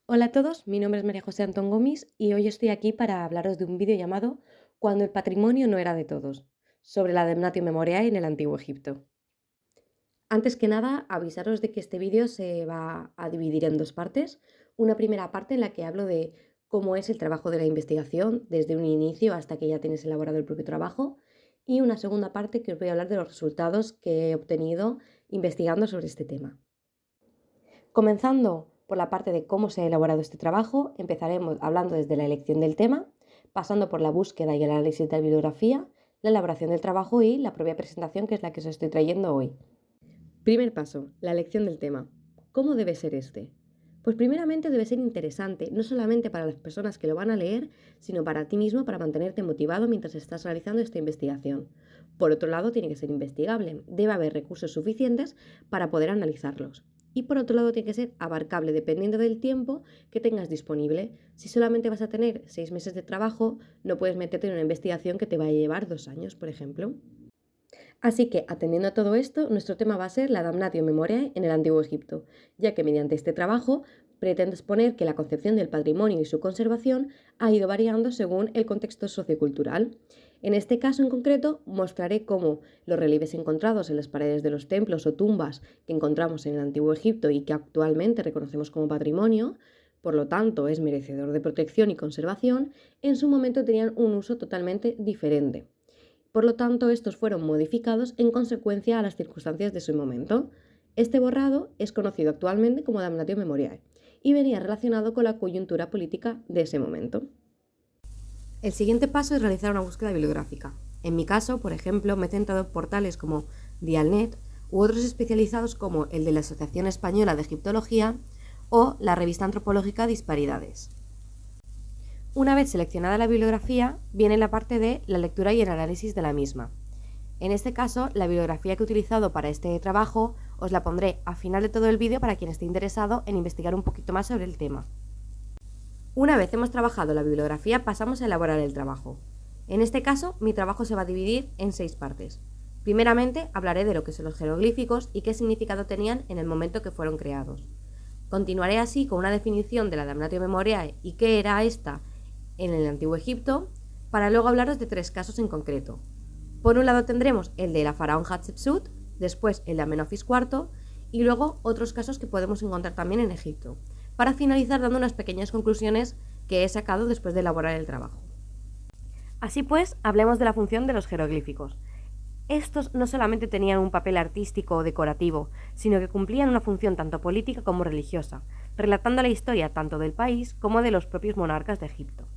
Hola a todos, mi nombre es María José Antón Gomis y hoy estoy aquí para hablaros de un vídeo llamado Cuando el patrimonio no era de todos, sobre la Damnatio Memoriae en el Antiguo Egipto. Antes que nada, avisaros de que este vídeo se va a dividir en dos partes. Una primera parte en la que hablo de cómo es el trabajo de la investigación desde un inicio hasta que ya tienes elaborado el propio trabajo, y una segunda parte que os voy a hablar de los resultados que he obtenido investigando sobre este tema. Comenzando por la parte de cómo se ha elaborado este trabajo, empezaremos hablando desde la elección del tema, pasando por la búsqueda y el análisis de la bibliografía, la elaboración del trabajo y la propia presentación, que es la que os estoy trayendo hoy. Primer paso, la elección del tema. ¿Cómo debe ser este? Pues primeramente debe ser interesante, no solamente para las personas que lo van a leer, sino para ti mismo, para mantenerte motivado mientras estás realizando esta investigación. Por otro lado, tiene que ser investigable, debe haber recursos suficientes para poder analizarlos. Y por otro lado, tiene que ser abarcable dependiendo del tiempo que tengas disponible. Si solamente vas a tener 6 meses de trabajo, no puedes meterte en una investigación que te va a llevar 2 años, por ejemplo. Así que, atendiendo a todo esto, nuestro tema va a ser la Damnatio Memoriae en el Antiguo Egipto, ya que mediante este trabajo pretendo exponer que la concepción del patrimonio y su conservación ha ido variando según el contexto sociocultural. En este caso en concreto, mostraré cómo los relieves encontrados en las paredes de los templos o tumbas que encontramos en el Antiguo Egipto y que actualmente reconocemos como patrimonio, por lo tanto es merecedor de protección y conservación, en su momento tenían un uso totalmente diferente. Por lo tanto, estos fueron modificados en consecuencia a las circunstancias de su momento. Este borrado es conocido actualmente como Damnatio Memoriae y venía relacionado con la coyuntura política de ese momento. El siguiente paso es realizar una búsqueda bibliográfica. En mi caso, por ejemplo, me he centrado en portales como Dialnet u otros especializados como el de la Asociación Española de Egiptología o la revista antropológica Disparidades. Una vez seleccionada la bibliografía, viene la parte de la lectura y el análisis de la misma. En este caso, la bibliografía que he utilizado para este trabajo os la pondré al final de todo el vídeo para quien esté interesado en investigar un poquito más sobre el tema. Una vez hemos trabajado la bibliografía, pasamos a elaborar el trabajo. En este caso, mi trabajo se va a dividir en 6 partes. Primeramente, hablaré de lo que son los jeroglíficos y qué significado tenían en el momento que fueron creados. Continuaré así con una definición de la Damnatio Memoriae y qué era esta en el Antiguo Egipto, para luego hablaros de 3 casos en concreto. Por un lado tendremos el de la faraón Hatshepsut, después el de Amenofis IV y luego otros casos que podemos encontrar también en Egipto, para finalizar dando unas pequeñas conclusiones que he sacado después de elaborar el trabajo. Así pues, hablemos de la función de los jeroglíficos. Estos no solamente tenían un papel artístico o decorativo, sino que cumplían una función tanto política como religiosa, relatando la historia tanto del país como de los propios monarcas de Egipto.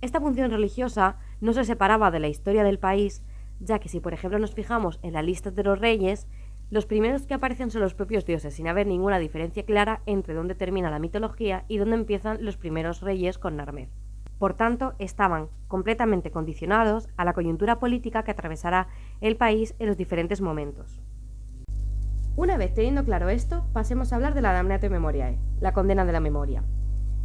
Esta función religiosa no se separaba de la historia del país, ya que si por ejemplo nos fijamos en la lista de los reyes, los primeros que aparecen son los propios dioses, sin haber ninguna diferencia clara entre dónde termina la mitología y dónde empiezan los primeros reyes con Narmer. Por tanto, estaban completamente condicionados a la coyuntura política que atravesará el país en los diferentes momentos. Una vez teniendo claro esto, pasemos a hablar de la Damnatio Memoriae, la condena de la memoria.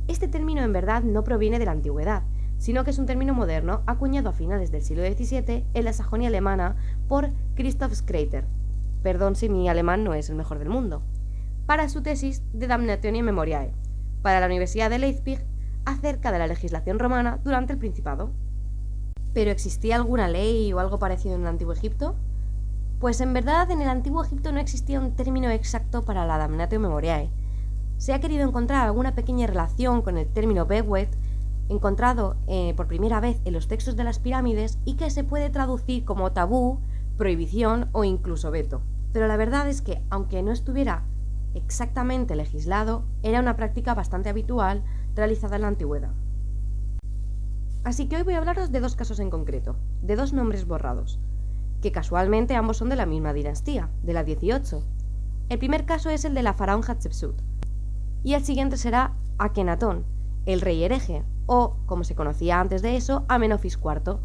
Este término en verdad no proviene de la antigüedad, sino que es un término moderno acuñado a finales del siglo XVII en la Sajonia alemana por Christoph Schreiter, perdón si mi alemán no es el mejor del mundo, para su tesis de Damnationie Memoriae, para la Universidad de Leipzig, acerca de la legislación romana durante el Principado. ¿Pero existía alguna ley o algo parecido en el Antiguo Egipto? Pues en verdad en el Antiguo Egipto no existía un término exacto para la Damnatio Memoriae. Se ha querido encontrar alguna pequeña relación con el término Bewet, encontrado por primera vez en los textos de las pirámides y que se puede traducir como tabú, prohibición o incluso veto. Pero la verdad es que, aunque no estuviera exactamente legislado, era una práctica bastante habitual realizada en la antigüedad. Así que hoy voy a hablaros de 2 casos en concreto, de 2 nombres borrados, que casualmente ambos son de la misma dinastía, de la 18. El primer caso es el de la faraón Hatshepsut, y el siguiente será Akenatón, el rey hereje, o, como se conocía antes de eso, Amenofis IV,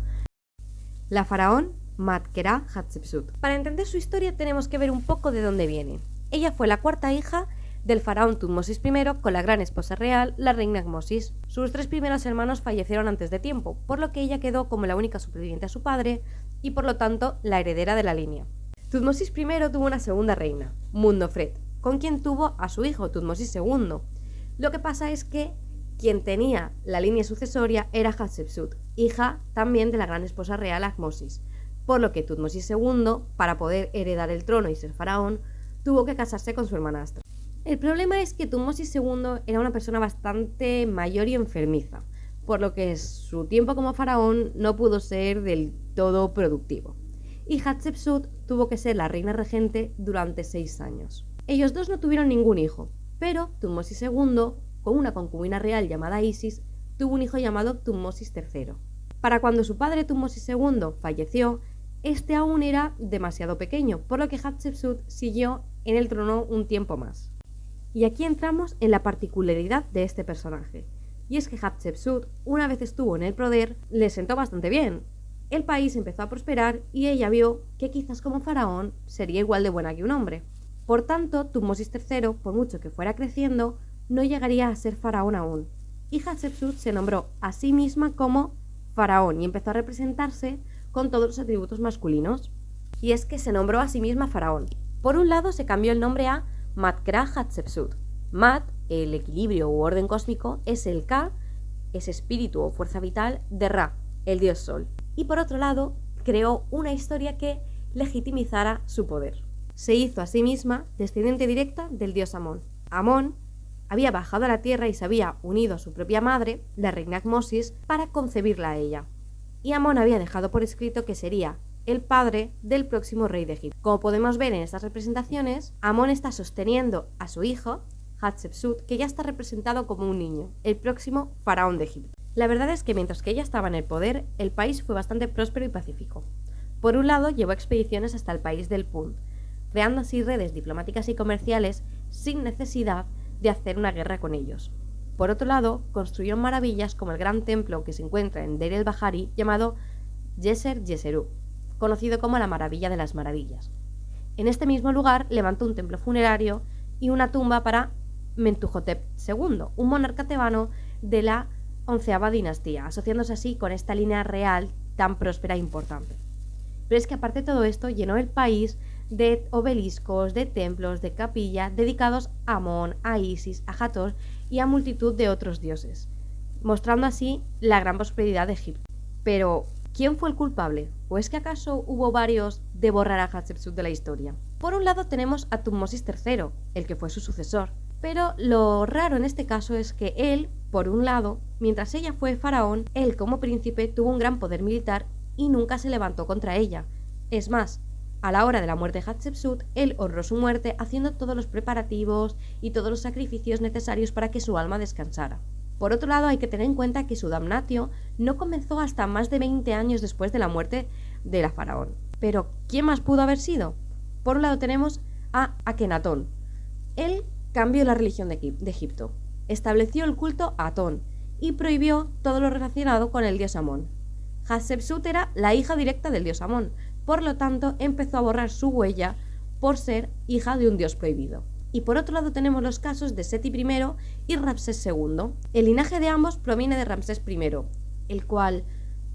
la faraón Matkera Hatshepsut. Para entender su historia tenemos que ver un poco de dónde viene. Ella fue la 4ª hija del faraón Tutmosis I con la gran esposa real, la reina Gmosis. Sus 3 primeros hermanos fallecieron antes de tiempo, por lo que ella quedó como la única superviviente a su padre y por lo tanto la heredera de la línea. Tutmosis I tuvo una segunda reina, Mundofred, con quien tuvo a su hijo Tutmosis II. Lo que pasa es que quien tenía la línea sucesoria era Hatshepsut, hija también de la gran esposa real Ahmosis, por lo que Tutmosis II, para poder heredar el trono y ser faraón, tuvo que casarse con su hermanastra. El problema es que Tutmosis II era una persona bastante mayor y enfermiza, por lo que su tiempo como faraón no pudo ser del todo productivo. Y Hatshepsut tuvo que ser la reina regente durante 6 años. Ellos dos no tuvieron ningún hijo, pero Tutmosis II, con una concubina real llamada Isis, tuvo un hijo llamado Tutmosis III. Para cuando su padre Tutmosis II falleció, este aún era demasiado pequeño, por lo que Hatshepsut siguió en el trono un tiempo más. Y aquí entramos en la particularidad de este personaje, y es que Hatshepsut, una vez estuvo en el poder, le sentó bastante bien. El país empezó a prosperar y ella vio que quizás como faraón sería igual de buena que un hombre. Por tanto, Tutmosis III, por mucho que fuera creciendo, no llegaría a ser faraón aún, y Hatshepsut se nombró a sí misma como faraón y empezó a representarse con todos los atributos masculinos. Y es que se nombró a sí misma faraón. Por un lado se cambió el nombre a Mat-Kra Hatshepsut. Mat, el equilibrio u orden cósmico, es el Ka, es espíritu o fuerza vital, de Ra, el dios sol. Y por otro lado, creó una historia que legitimizara su poder. Se hizo a sí misma descendiente directa del dios Amón. Amón había bajado a la tierra y se había unido a su propia madre, la reina Ahmosis, para concebirla a ella. Y Amón había dejado por escrito que sería el padre del próximo rey de Egipto. Como podemos ver en estas representaciones, Amón está sosteniendo a su hijo, Hatshepsut, que ya está representado como un niño, el próximo faraón de Egipto. La verdad es que mientras que ella estaba en el poder, el país fue bastante próspero y pacífico. Por un lado, llevó expediciones hasta el país del Punt, creando así redes diplomáticas y comerciales sin necesidad de hacer una guerra con ellos. Por otro lado, construyó maravillas como el gran templo que se encuentra en Deir el-Bahari llamado Djeser Djeseru, conocido como la Maravilla de las Maravillas. En este mismo lugar levantó un templo funerario y una tumba para Mentuhotep II, un monarca tebano de la 11ª dinastía, asociándose así con esta línea real tan próspera e importante. Pero es que aparte de todo esto, llenó el país de obeliscos, de templos, de capillas dedicados a Amón, a Isis, a Hathor y a multitud de otros dioses, mostrando así la gran prosperidad de Egipto. Pero, ¿quién fue el culpable? ¿O es que acaso hubo varios de borrar a Hatshepsut de la historia? Por un lado tenemos a Tutmosis III, el que fue su sucesor, pero lo raro en este caso es que él, por un lado, mientras ella fue faraón, él como príncipe tuvo un gran poder militar y nunca se levantó contra ella. Es más, a la hora de la muerte de Hatshepsut, él honró su muerte haciendo todos los preparativos y todos los sacrificios necesarios para que su alma descansara. Por otro lado, hay que tener en cuenta que su damnatio no comenzó hasta más de 20 años después de la muerte de la faraón. Pero, ¿quién más pudo haber sido? Por un lado tenemos a Akenatón. Él cambió la religión de Egipto, estableció el culto a Atón y prohibió todo lo relacionado con el dios Amón. Hatshepsut era la hija directa del dios Amón, por lo tanto empezó a borrar su huella por ser hija de un dios prohibido. Y por otro lado tenemos los casos de Seti I y Ramsés II. El linaje de ambos proviene de Ramsés I, el cual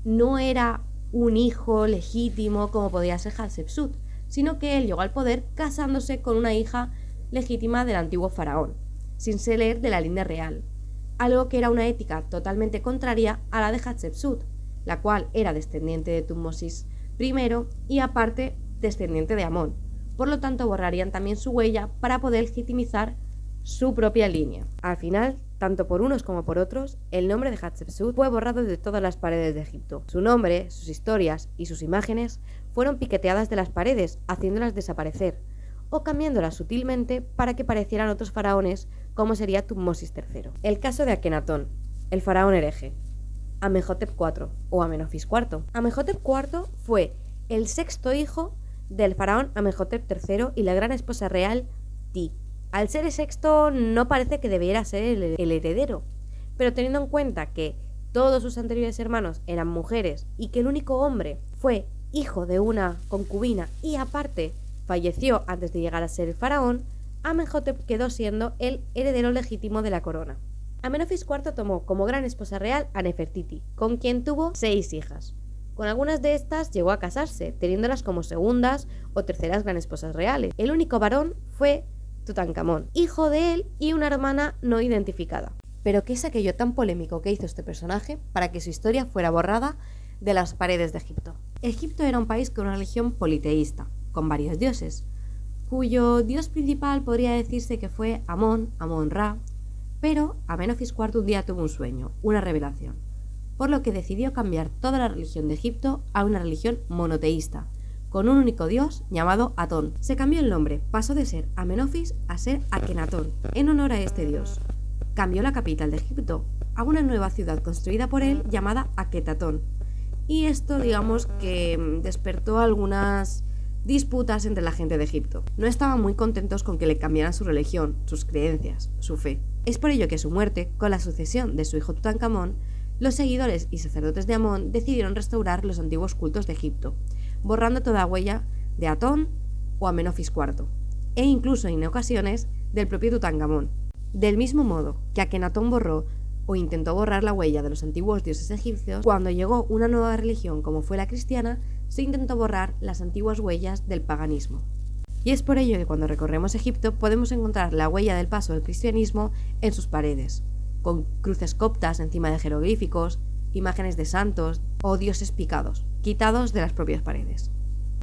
no era un hijo legítimo como podía ser Hatshepsut, sino que él llegó al poder casándose con una hija legítima del antiguo faraón, sin ser de la línea real, algo que era una ética totalmente contraria a la de Hatshepsut, la cual era descendiente de Tutmosis I y aparte descendiente de Amón. Por lo tanto, borrarían también su huella para poder legitimizar su propia línea. Al final, tanto por unos como por otros, el nombre de Hatshepsut fue borrado de todas las paredes de Egipto. Su nombre, sus historias y sus imágenes fueron piqueteadas de las paredes, haciéndolas desaparecer, o cambiándolas sutilmente para que parecieran otros faraones, como sería Tutmosis III. El caso de Akenatón, el faraón hereje. Amenhotep IV o Amenofis IV. Amenhotep IV fue el sexto hijo del faraón Amenhotep III y la gran esposa real Ti. Al ser el sexto no parece que debiera ser el heredero, pero teniendo en cuenta que todos sus anteriores hermanos eran mujeres y que el único hombre fue hijo de una concubina y aparte falleció antes de llegar a ser el faraón, Amenhotep quedó siendo el heredero legítimo de la corona. Amenofis IV tomó como gran esposa real a Nefertiti, con quien tuvo 6 hijas. Con algunas de estas llegó a casarse, teniéndolas como segundas o terceras gran esposas reales. El único varón fue Tutankamón, hijo de él y una hermana no identificada. Pero ¿qué es aquello tan polémico que hizo este personaje para que su historia fuera borrada de las paredes de Egipto? Egipto era un país con una religión politeísta, con varios dioses, cuyo dios principal podría decirse que fue Amón, Amón-Ra, pero Amenofis IV un día tuvo un sueño, una revelación, por lo que decidió cambiar toda la religión de Egipto a una religión monoteísta, con un único dios llamado Atón. Se cambió el nombre, pasó de ser Amenofis a ser Akenatón, en honor a este dios. Cambió la capital de Egipto a una nueva ciudad construida por él llamada Aketatón. Y esto, digamos, que despertó algunas disputas entre la gente de Egipto. No estaban muy contentos con que le cambiaran su religión, sus creencias, su fe. Es por ello que a su muerte, con la sucesión de su hijo Tutankamón, los seguidores y sacerdotes de Amón decidieron restaurar los antiguos cultos de Egipto, borrando toda huella de Atón o Amenofis IV, e incluso en ocasiones del propio Tutankamón. Del mismo modo que Akenatón borró o intentó borrar la huella de los antiguos dioses egipcios, cuando llegó una nueva religión como fue la cristiana, se intentó borrar las antiguas huellas del paganismo. Y es por ello que cuando recorremos Egipto podemos encontrar la huella del paso del cristianismo en sus paredes, con cruces coptas encima de jeroglíficos, imágenes de santos o dioses picados, quitados de las propias paredes.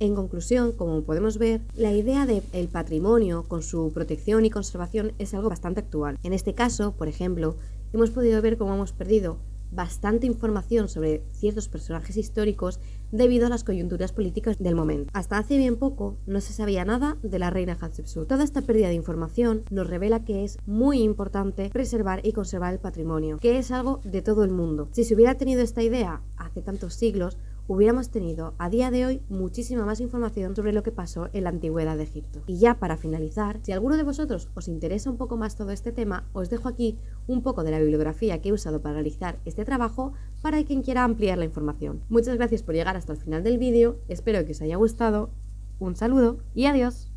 En conclusión, como podemos ver, la idea del patrimonio con su protección y conservación es algo bastante actual. En este caso, por ejemplo, hemos podido ver cómo hemos perdido bastante información sobre ciertos personajes históricos debido a las coyunturas políticas del momento. Hasta hace bien poco no se sabía nada de la reina Hatshepsut. Toda esta pérdida de información nos revela que es muy importante preservar y conservar el patrimonio, que es algo de todo el mundo. Si se hubiera tenido esta idea hace tantos siglos, hubiéramos tenido a día de hoy muchísima más información sobre lo que pasó en la antigüedad de Egipto. Y ya para finalizar, si a alguno de vosotros os interesa un poco más todo este tema, os dejo aquí un poco de la bibliografía que he usado para realizar este trabajo para quien quiera ampliar la información. Muchas gracias por llegar hasta el final del vídeo, espero que os haya gustado, un saludo y adiós.